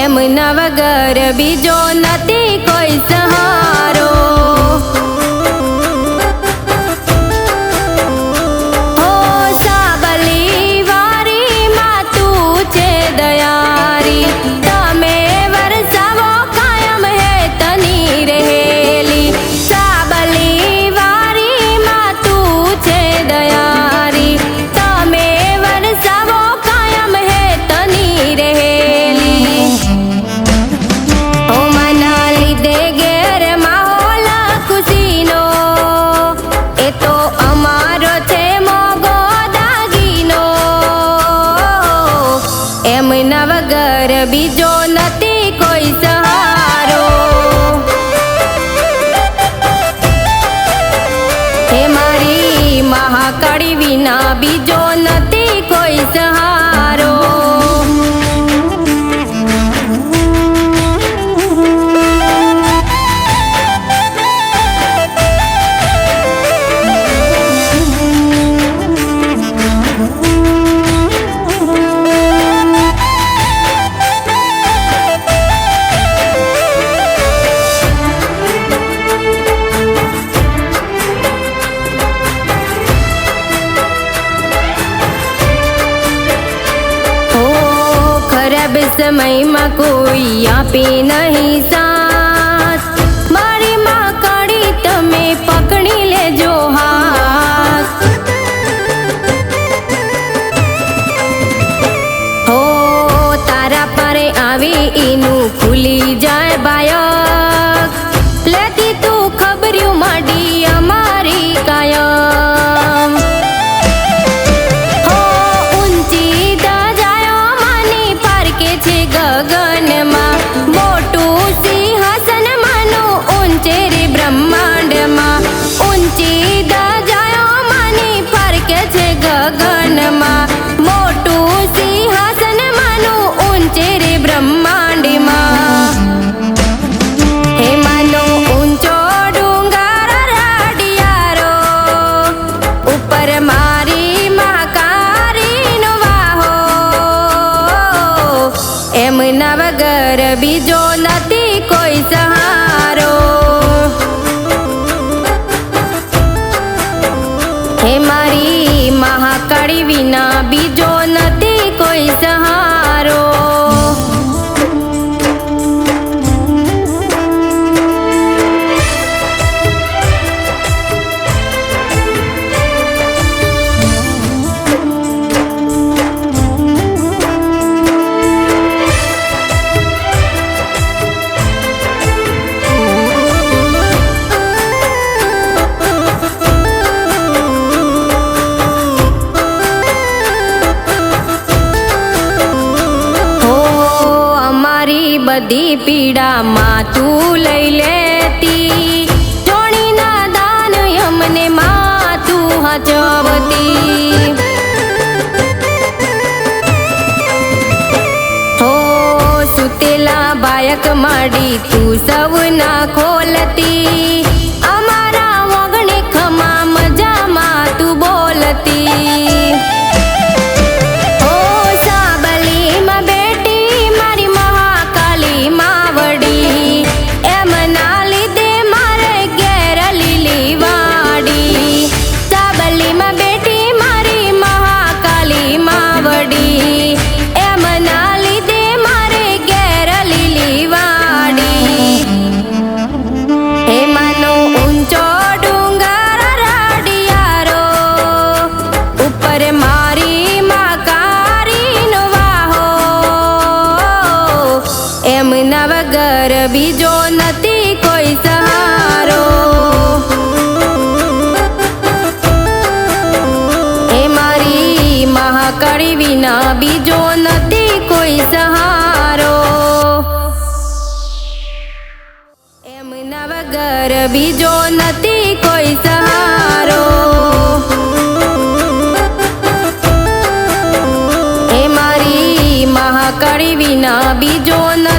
એમના વગર બીજો નથી કોઈ સહારો। ઓ સાબલી વારી માં તું છે દયારી, તમે વરસાવો કાયમ હે તની રહેલી। સાબલી વારી માં તું છે દયારી, તમે વરસાવો કાયમ હે તની રહેલી। એમના વગર બીજો નથી કોઈ સહારો। હે મારી મહાકાળી વિના બીજો નથી કોઈ સહારો। खराब समय में कोई आपे नहीं साथ, मारी माँ कड़ी तमे पकड़ी लेजो हाथ। हो तारा परे आवे इनू खुली जाए बायक, लेती तू खबरियों माडी अमारी कायम। गगन में मोटू सिंहासन मानो ऊंचे रे ब्रह्मांड में, ऊंची दजायो मानी फरके छे गगन में, मोटू सिंहासन मानो ऊंचे रे ब्रह्मांड में। हे मानो ऊंचो डूंगर राडियारो, ऊपर मारी महाकारी नो वाहो। एमना वगर बीजो नहीं कोई सहारो। हे मारी महाकाળી विना बीजो नहीं कोई सहारो। बधी पीड़ा माँ तू लई लेती, जोणी ना दान यमने माँ तू हजवती। हो सुतेला बायक माडी तू सब ना खोलती, अमारा वगणे खमा मजा माँ तू बोलती। हे मन બીજો નથી કોઈ સહારો. એ મારી મહાકાળી વિના બીજો નથી કોઈ સહારો. એમના વગર બીજો નથી કોઈ સહારો. એ મારી મહાકાળી વિના બીજો નથી